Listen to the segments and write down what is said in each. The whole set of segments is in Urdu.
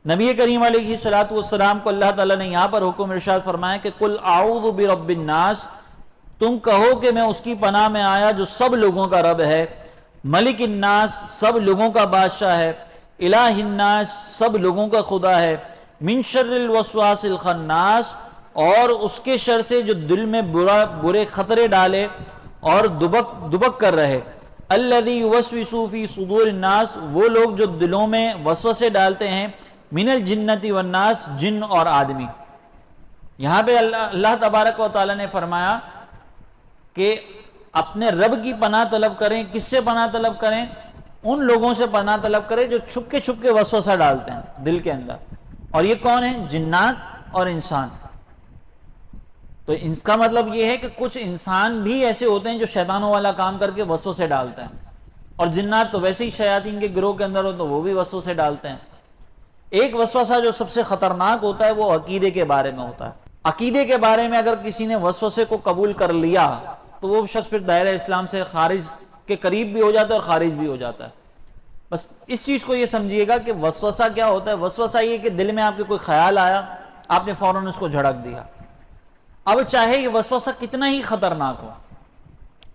نبی کریم علیہ الصلوۃ والسلام کو اللہ تعالیٰ نے یہاں پر حکم ارشاد فرمایا کہ قل اعوذ برب الناس، تم کہو کہ میں اس کی پناہ میں آیا جو سب لوگوں کا رب ہے، ملک الناس سب لوگوں کا بادشاہ ہے، الہ الناس سب لوگوں کا خدا ہے، من شر الوسواس الخناس اور اس کے شر سے جو دل میں برے خطرے ڈالے اور دبک کر رہے، الذی یوسوس فی صدور الناس وہ لوگ جو دلوں میں وسوسے ڈالتے ہیں، من الجنت والناس جن اور آدمی۔ یہاں پہ اللہ تبارک و تعالیٰ نے فرمایا کہ اپنے رب کی پناہ طلب کریں۔ کس سے پناہ طلب کریں؟ ان لوگوں سے پناہ طلب کریں جو چھپ کے وسوسہ ڈالتے ہیں دل کے اندر، اور یہ کون ہیں؟ جنات اور انسان۔ تو اس کا مطلب یہ ہے کہ کچھ انسان بھی ایسے ہوتے ہیں جو شیطانوں والا کام کر کے وسوسے ڈالتے ہیں، اور جنات تو ویسے ہی شیاطین کے گروہ کے اندر ہو تو وہ بھی وسوسے ڈالتے ہیں۔ ایک وسوسہ جو سب سے خطرناک ہوتا ہے وہ عقیدے کے بارے میں ہوتا ہے۔ عقیدے کے بارے میں اگر کسی نے وسوسے کو قبول کر لیا تو وہ شخص پھر دائرہ اسلام سے خارج کے قریب بھی ہو جاتا ہے اور خارج بھی ہو جاتا ہے۔ بس اس چیز کو یہ سمجھیے گا کہ وسوسہ کیا ہوتا ہے۔ وسوسہ یہ کہ دل میں آپ کے کوئی خیال آیا، آپ نے فوراً اس کو جھڑک دیا۔ اب چاہے یہ وسوسہ کتنا ہی خطرناک ہو،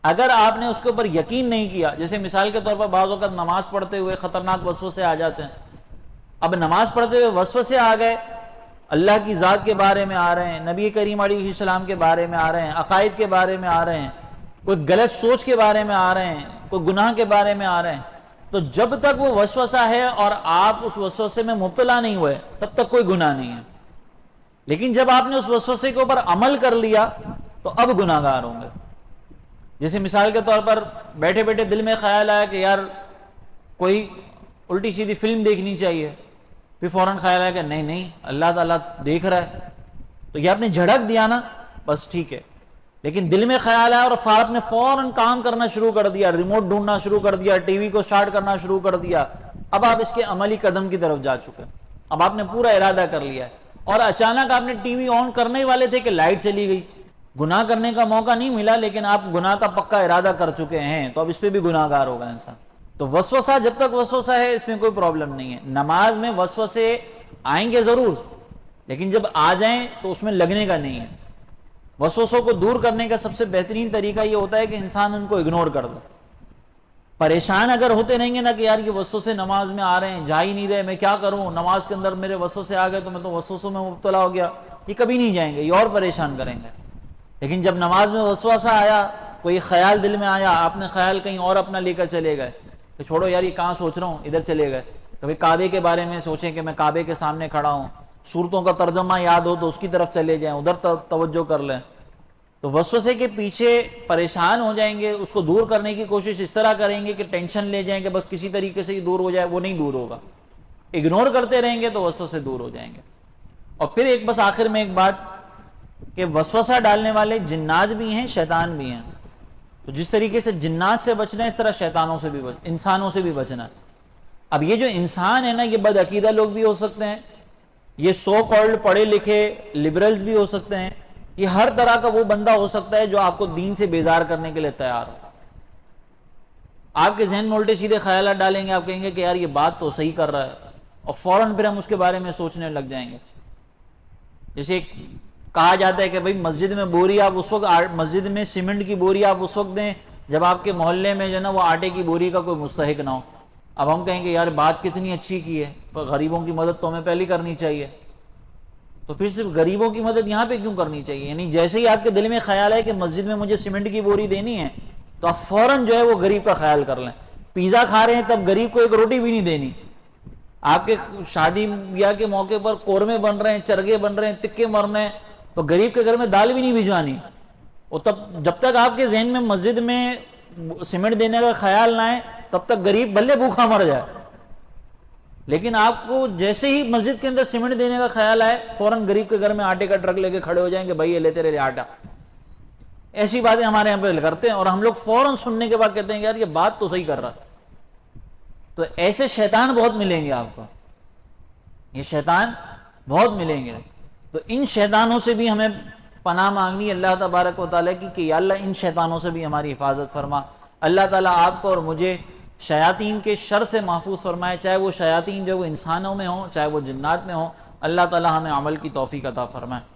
اگر آپ نے اس کے اوپر یقین نہیں کیا، جیسے مثال کے طور پر بعض اوقات نماز پڑھتے ہوئے خطرناک وسوسے آ جاتے ہیں۔ اب نماز پڑھتے ہوئے وسوسے آ گئے، اللہ کی ذات کے بارے میں آ رہے ہیں، نبی کریم علیہ السلام کے بارے میں آ رہے ہیں، عقائد کے بارے میں آ رہے ہیں، کوئی غلط سوچ کے بارے میں آ رہے ہیں، کوئی گناہ کے بارے میں آ رہے ہیں، تو جب تک وہ وسوسہ ہے اور آپ اس وسوسے میں مبتلا نہیں ہوئے تب تک کوئی گناہ نہیں ہے۔ لیکن جب آپ نے اس وسوسے کے اوپر عمل کر لیا تو اب گناہ گار ہوں گے۔ جیسے مثال کے طور پر بیٹھے بیٹھے دل میں خیال آیا کہ یار کوئی الٹی سیدھی فلم دیکھنی چاہیے، پھر فوراً خیال آیا کہ نہیں اللہ تعالیٰ دیکھ رہا ہے، تو یہ آپ نے جھڑک دیا نا، بس ٹھیک ہے۔ لیکن دل میں خیال آیا اور آپ نے فوراً کام کرنا شروع کر دیا، ریموٹ ڈھونڈنا شروع کر دیا، ٹی وی کو سٹارٹ کرنا شروع کر دیا، اب آپ اس کے عملی قدم کی طرف جا چکے، اب آپ نے پورا ارادہ کر لیا ہے، اور اچانک آپ نے ٹی وی آن کرنے ہی والے تھے کہ لائٹ چلی گئی۔ گناہ کرنے کا موقع نہیں ملا لیکن آپ گناہ کا پکا ارادہ کر چکے ہیں، تو اب اس پہ بھی گناہ گار ہوگا انسان۔ تو وسوسہ جب تک وسوسہ ہے اس میں کوئی پرابلم نہیں ہے۔ نماز میں وسوسے آئیں گے ضرور، لیکن جب آ جائیں تو اس میں لگنے کا نہیں ہے۔ وسوسوں کو دور کرنے کا سب سے بہترین طریقہ یہ ہوتا ہے کہ انسان ان کو اگنور کر دے۔ پریشان اگر ہوتے رہیں گے نا کہ یار یہ وسوسے نماز میں آ رہے ہیں، جا ہی نہیں رہے، میں کیا کروں، نماز کے اندر میرے وسوسے آ گئے تو میں تو وسوسوں میں مبتلا ہو گیا، یہ کبھی نہیں جائیں گے، یہ اور پریشان کریں گے۔ لیکن جب نماز میں وسوسہ آیا، کوئی خیال دل میں آیا، آپ نے خیال کہیں اور اپنا لے کر چلے گئے کہ چھوڑو یار یہ کہاں سوچ رہا ہوں، ادھر چلے گئے۔ کبھی کعبے کے بارے میں سوچیں کہ میں کعبے کے سامنے کھڑا ہوں، صورتوں کا ترجمہ یاد ہو تو اس کی طرف چلے جائیں، ادھر توجہ کر لیں۔ تو وسوسے کے پیچھے پریشان ہو جائیں گے، اس کو دور کرنے کی کوشش اس طرح کریں گے کہ ٹینشن لے جائیں کہ بس کسی طریقے سے ہی دور ہو جائے، وہ نہیں دور ہوگا۔ اگنور کرتے رہیں گے تو وسوسے دور ہو جائیں گے۔ اور پھر ایک بس آخر میں ایک بات کہ وسوسہ ڈالنے والے جنات بھی ہیں، شیطان بھی ہیں۔ تو جس طریقے سے جنات سے بچنا ہے اس طرح شیطانوں سے بھی انسانوں سے بھی بچنا ہے۔ اب یہ جو انسان ہے نا، یہ بد عقیدہ لوگ بھی ہو سکتے ہیں، یہ سو کالڈ پڑھے لکھے لبرلز بھی ہو سکتے ہیں، یہ ہر طرح کا وہ بندہ ہو سکتا ہے جو آپ کو دین سے بیزار کرنے کے لیے تیار ہو۔ آپ کے ذہن میں الٹے سیدھے خیالات ڈالیں گے، آپ کہیں گے کہ یار یہ بات تو صحیح کر رہا ہے، اور فوراً پھر ہم اس کے بارے میں سوچنے لگ جائیں گے۔ جیسے کہا جاتا ہے کہ بھائی مسجد میں بوری آپ اس وقت، مسجد میں سیمنٹ کی بوری آپ اس وقت دیں جب آپ کے محلے میں جو ہے نا وہ آٹے کی بوری کا کوئی مستحق نہ ہو۔ اب ہم کہیں گے یار بات کتنی اچھی کی ہے، پر غریبوں کی مدد تو ہمیں پہلے کرنی چاہیے، تو پھر صرف غریبوں کی مدد یہاں پہ کیوں کرنی چاہیے؟ یعنی جیسے ہی آپ کے دل میں خیال ہے کہ مسجد میں مجھے سیمنٹ کی بوری دینی ہے تو آپ فوراً جو ہے وہ غریب کا خیال کر لیں۔ پیزا کھا رہے ہیں تب غریب کو ایک روٹی بھی نہیں دینی، آپ کے شادی بیاہ کے موقع پر قورمے بن رہے ہیں، چرگے بن رہے ہیں، تکے مر رہے ہیں، تو غریب کے گھر میں دال بھی نہیں بھجوانی۔ اور تب جب تک آپ کے ذہن میں مسجد میں سیمنٹ دینے کا خیال نہ آئے تب تک غریب بھلے بھوکا مر جائے، لیکن آپ کو جیسے ہی مسجد کے اندر سیمنٹ دینے کا خیال آئے فوراً غریب کے گھر میں آٹے کا ٹرک لے کے کھڑے ہو جائیں گے، بھائی یہ لے تیرے لیے آٹا۔ ایسی باتیں ہمارے یہاں پہ کرتے ہیں اور ہم لوگ فوراً سننے کے بعد کہتے ہیں یار یہ بات تو صحیح کر رہا۔ تو ایسے شیطان بہت ملیں گے آپ کو، یہ شیطان بہت ملیں گے۔ تو ان شیطانوں سے بھی ہمیں پناہ مانگنی اللہ تبارک و تعالیٰ کی کہ یا اللہ ان شیطانوں سے بھی ہماری حفاظت فرما۔ اللہ تعالیٰ آپ کو اور مجھے شیاطین کے شر سے محفوظ فرمائے، چاہے وہ شیاطین جو وہ انسانوں میں ہوں، چاہے وہ جنات میں ہوں۔ اللہ تعالی ہمیں عمل کی توفیق عطا فرمائے۔